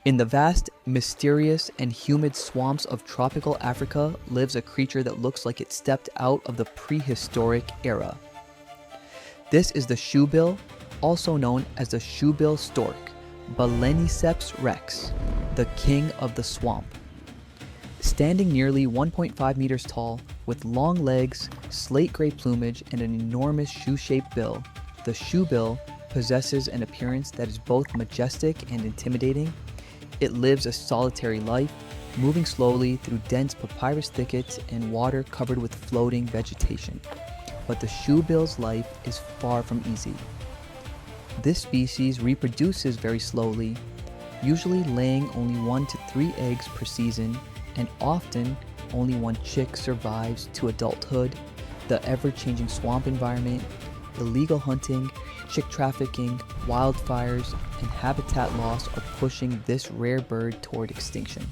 In the vast, mysterious, and humid swamps of tropical Africa lives a creature that looks like it stepped out of the prehistoric era. This is the shoebill, also known as the shoebill stork, Baleniceps rex, the king of the swamp. Standing nearly 1.5 meters tall, with long legs, slate-gray plumage, and an enormous shoe-shaped bill, the shoebill possesses an appearance that is both majestic and intimidating. It lives a solitary life, moving slowly through dense papyrus thickets and water covered with floating vegetation. But the shoebill's life is far from easy. This species reproduces very slowly, usually laying only 1 to 3 eggs per season, and often only one chick survives to adulthood. The ever-changing swamp environment, illegal hunting, chick trafficking, wildfires, and habitat loss are pushing this rare bird toward extinction.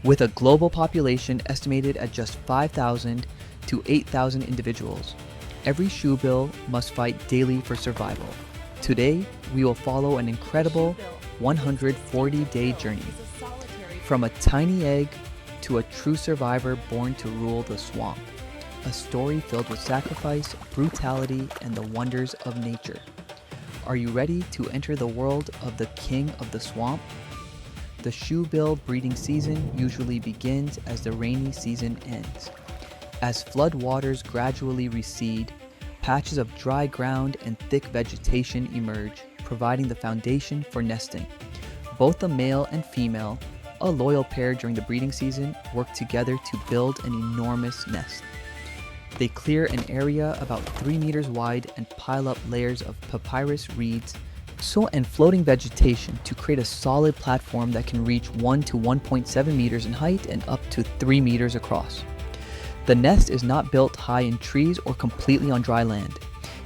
With a global population estimated at just 5,000 to 8,000 individuals, every shoebill must fight daily for survival. Today, we will follow an incredible 140-day journey. From a tiny egg to a true survivor born to rule the swamp. A story filled with sacrifice, brutality, and the wonders of nature. Are you ready to enter the world of the king of the swamp? The shoebill breeding season usually begins as the rainy season ends. As flood waters gradually recede, patches of dry ground and thick vegetation emerge, providing the foundation for nesting. Both the male and female, a loyal pair during the breeding season, work together to build an enormous nest. They clear an area about 3 meters wide and pile up layers of papyrus reeds and floating vegetation to create a solid platform that can reach 1 to 1.7 meters in height and up to 3 meters across. The nest is not built high in trees or completely on dry land.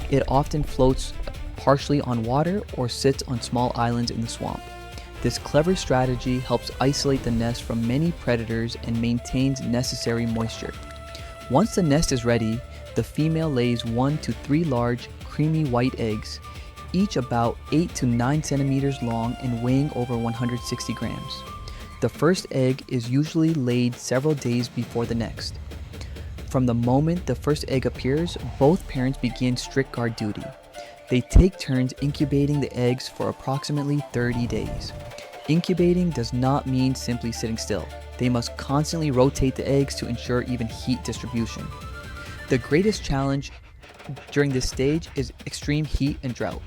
It often floats partially on water or sits on small islands in the swamp. This clever strategy helps isolate the nest from many predators and maintains necessary moisture. Once the nest is ready, the female lays 1 to 3 large, creamy white eggs, each about 8 to 9 centimeters long and weighing over 160 grams. The first egg is usually laid several days before the next. From the moment the first egg appears, both parents begin strict guard duty. They take turns incubating the eggs for approximately 30 days. Incubating does not mean simply sitting still. They must constantly rotate the eggs to ensure even heat distribution. The greatest challenge during this stage is extreme heat and drought.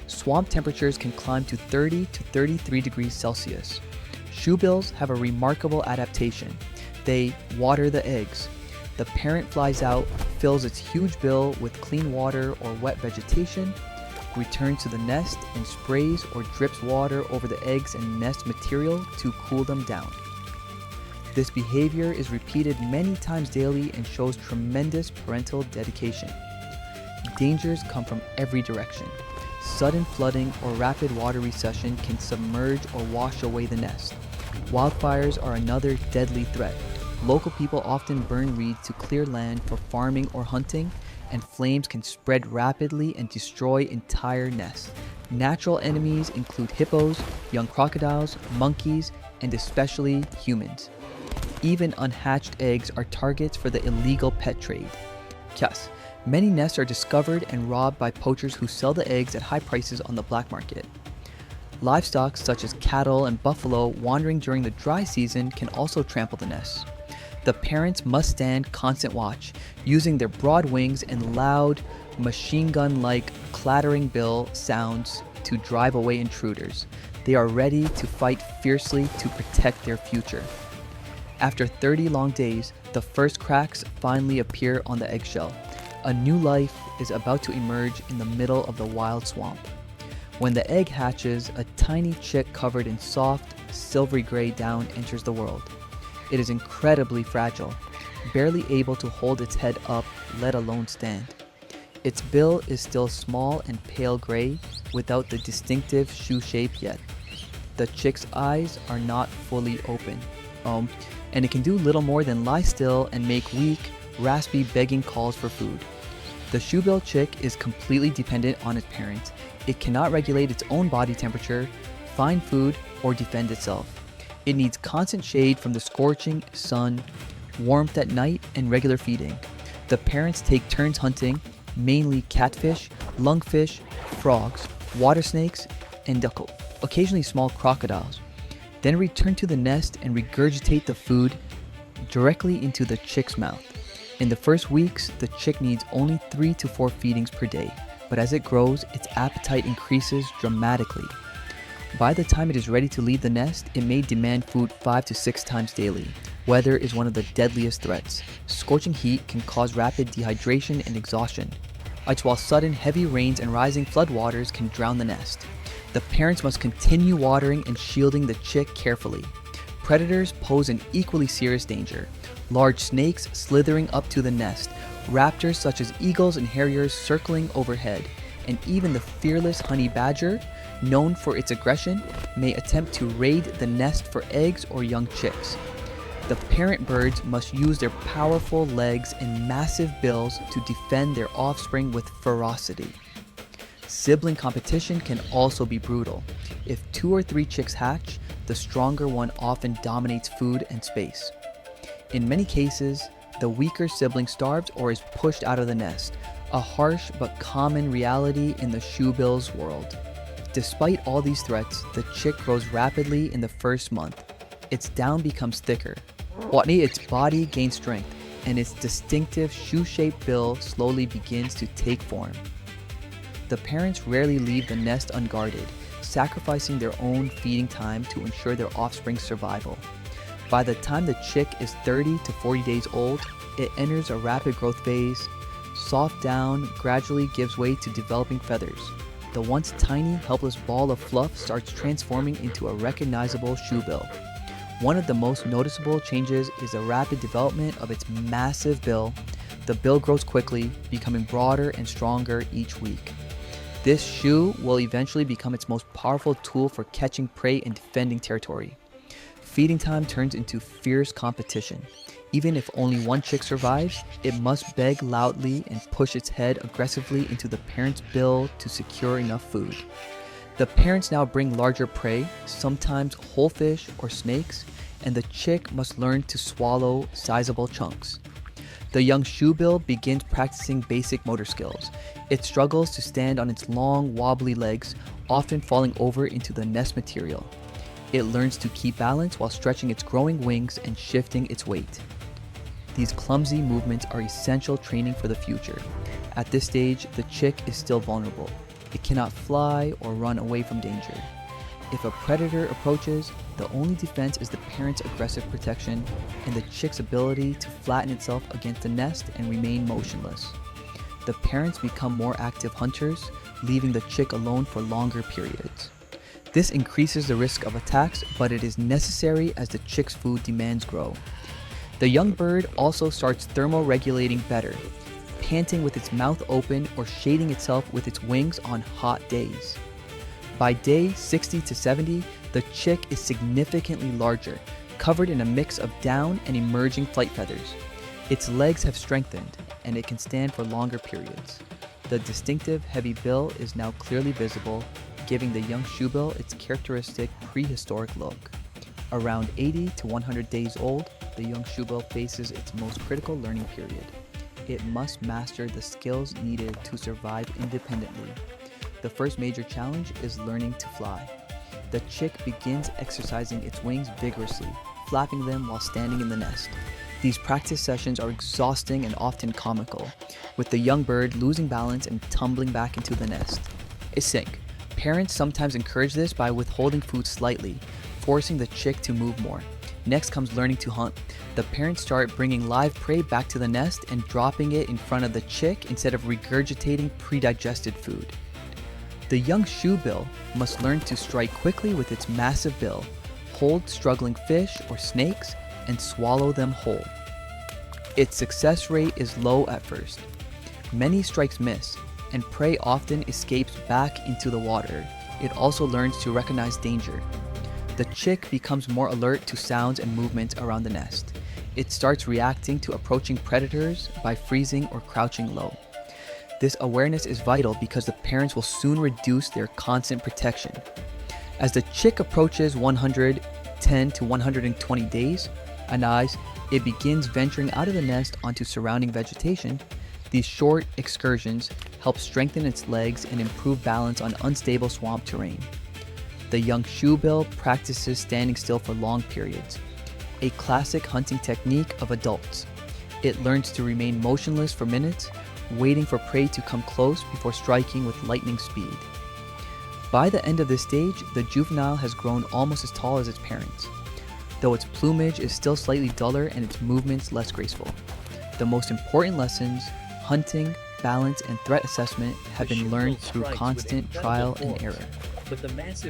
Swamp temperatures can climb to 30 to 33 degrees Celsius. Shoebills have a remarkable adaptation. They water the eggs. The parent flies out, fills its huge bill with clean water or wet vegetation, returns to the nest and sprays or drips water over the eggs and nest material to cool them down. This behavior is repeated many times daily and shows tremendous parental dedication. Dangers come from every direction. Sudden flooding or rapid water recession can submerge or wash away the nest. Wildfires are another deadly threat. Local people often burn reeds to clear land for farming or hunting, and flames can spread rapidly and destroy entire nests. Natural enemies include hippos, young crocodiles, monkeys, and especially humans. Even unhatched eggs are targets for the illegal pet trade. Yes, many nests are discovered and robbed by poachers who sell the eggs at high prices on the black market. Livestock such as cattle and buffalo wandering during the dry season can also trample the nests. The parents must stand constant watch, using their broad wings and loud, machine gun-like clattering bill sounds to drive away intruders. They are ready to fight fiercely to protect their future. After 30 long days, the first cracks finally appear on the eggshell. A new life is about to emerge in the middle of the wild swamp. When the egg hatches, a tiny chick covered in soft, silvery gray down enters the world. It is incredibly fragile, barely able to hold its head up, let alone stand. Its bill is still small and pale gray, without the distinctive shoe shape yet. The chick's eyes are not fully open, and it can do little more than lie still and make weak, raspy begging calls for food. The shoebill chick is completely dependent on its parents. It cannot regulate its own body temperature, find food, or defend itself. It needs constant shade from the scorching sun, warmth at night, and regular feeding. The parents take turns hunting, mainly catfish, lungfish, frogs, water snakes, and occasionally small crocodiles. Then return to the nest and regurgitate the food directly into the chick's mouth. In the first weeks, the chick needs only 3 to 4 feedings per day, but as it grows, its appetite increases dramatically. By the time it is ready to leave the nest, it may demand food 5 to 6 times daily. Weather is one of the deadliest threats. Scorching heat can cause rapid dehydration and exhaustion, while sudden heavy rains and rising floodwaters can drown the nest. The parents must continue watering and shielding the chick carefully. Predators pose an equally serious danger. Large snakes slithering up to the nest, raptors such as eagles and harriers circling overhead, and even the fearless honey badger, known for its aggression, may attempt to raid the nest for eggs or young chicks. The parent birds must use their powerful legs and massive bills to defend their offspring with ferocity. Sibling competition can also be brutal. If 2 or 3 chicks hatch, the stronger one often dominates food and space. In many cases, the weaker sibling starves or is pushed out of the nest, a harsh but common reality in the shoebill's world. Despite all these threats, the chick grows rapidly in the first month. Its down becomes thicker, while its body gains strength, and its distinctive shoe-shaped bill slowly begins to take form. The parents rarely leave the nest unguarded, sacrificing their own feeding time to ensure their offspring's survival. By the time the chick is 30 to 40 days old, it enters a rapid growth phase. Soft down gradually gives way to developing feathers. The once tiny, helpless ball of fluff starts transforming into a recognizable shoebill. One of the most noticeable changes is the rapid development of its massive bill. The bill grows quickly, becoming broader and stronger each week. This shoe will eventually become its most powerful tool for catching prey and defending territory. Feeding time turns into fierce competition. Even if only one chick survives, it must beg loudly and push its head aggressively into the parent's bill to secure enough food. The parents now bring larger prey, sometimes whole fish or snakes, and the chick must learn to swallow sizable chunks. The young shoebill begins practicing basic motor skills. It struggles to stand on its long, wobbly legs, often falling over into the nest material. It learns to keep balance while stretching its growing wings and shifting its weight. These clumsy movements are essential training for the future. At this stage, the chick is still vulnerable. It cannot fly or run away from danger. If a predator approaches, the only defense is the parent's aggressive protection and the chick's ability to flatten itself against the nest and remain motionless. The parents become more active hunters, leaving the chick alone for longer periods. This increases the risk of attacks, but it is necessary as the chick's food demands grow. The young bird also starts thermoregulating better, panting with its mouth open or shading itself with its wings on hot days. By day 60 to 70, the chick is significantly larger, covered in a mix of down and emerging flight feathers. Its legs have strengthened, and it can stand for longer periods. The distinctive heavy bill is now clearly visible, giving the young shoebill its characteristic prehistoric look. Around 80 to 100 days old, the young shoebill faces its most critical learning period. It must master the skills needed to survive independently. The first major challenge is learning to fly. The chick begins exercising its wings vigorously, flapping them while standing in the nest. These practice sessions are exhausting and often comical, with the young bird losing balance and tumbling back into the nest. A sink. Parents sometimes encourage this by withholding food slightly, forcing the chick to move more. Next comes learning to hunt. The parents start bringing live prey back to the nest and dropping it in front of the chick instead of regurgitating pre-digested food. The young shoebill must learn to strike quickly with its massive bill, hold struggling fish or snakes, and swallow them whole. Its success rate is low at first. Many strikes miss, and prey often escapes back into the water. It also learns to recognize danger. The chick becomes more alert to sounds and movements around the nest. It starts reacting to approaching predators by freezing or crouching low. This awareness is vital because the parents will soon reduce their constant protection. As the chick approaches 100, 10 to 120 days, and as it begins venturing out of the nest onto surrounding vegetation, these short excursions help strengthen its legs and improve balance on unstable swamp terrain. The young shoebill practices standing still for long periods, a classic hunting technique of adults. It learns to remain motionless for minutes, waiting for prey to come close before striking with lightning speed. By the end of this stage, the juvenile has grown almost as tall as its parents, though its plumage is still slightly duller and its movements less graceful. The most important lessons, hunting, balance, and threat assessment, have been learned through constant trial and error.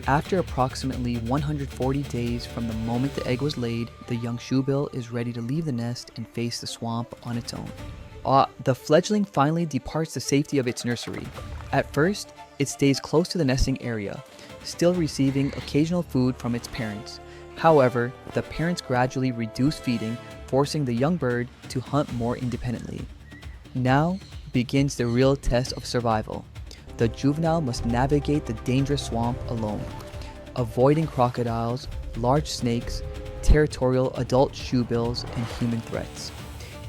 After approximately 140 days from the moment the egg was laid, the young shoebill is ready to leave the nest and face the swamp on its own. The fledgling finally departs the safety of its nursery. At first, it stays close to the nesting area, still receiving occasional food from its parents. However, the parents gradually reduce feeding, forcing the young bird to hunt more independently. Now begins the real test of survival. The juvenile must navigate the dangerous swamp alone, avoiding crocodiles, large snakes, territorial adult shoebills, and human threats.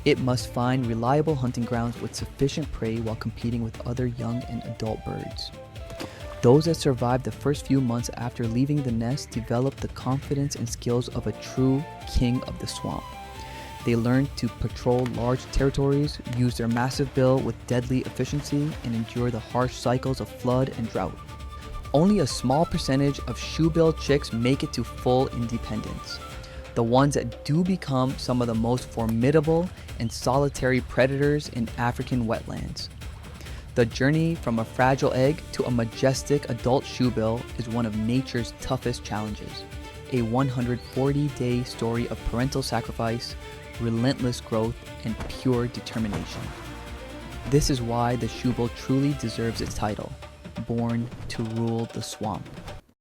It must find reliable hunting grounds with sufficient prey while competing with other young and adult birds. Those that survive the first few months after leaving the nest develop the confidence and skills of a true king of the swamp. They learn to patrol large territories, use their massive bill with deadly efficiency, and endure the harsh cycles of flood and drought. Only a small percentage of shoebill chicks make it to full independence. The ones that do become some of the most formidable and solitary predators in African wetlands. The journey from a fragile egg to a majestic adult shoebill is one of nature's toughest challenges. A 140-day story of parental sacrifice, relentless growth, and pure determination. This is why the shoebill truly deserves its title, born to rule the swamp.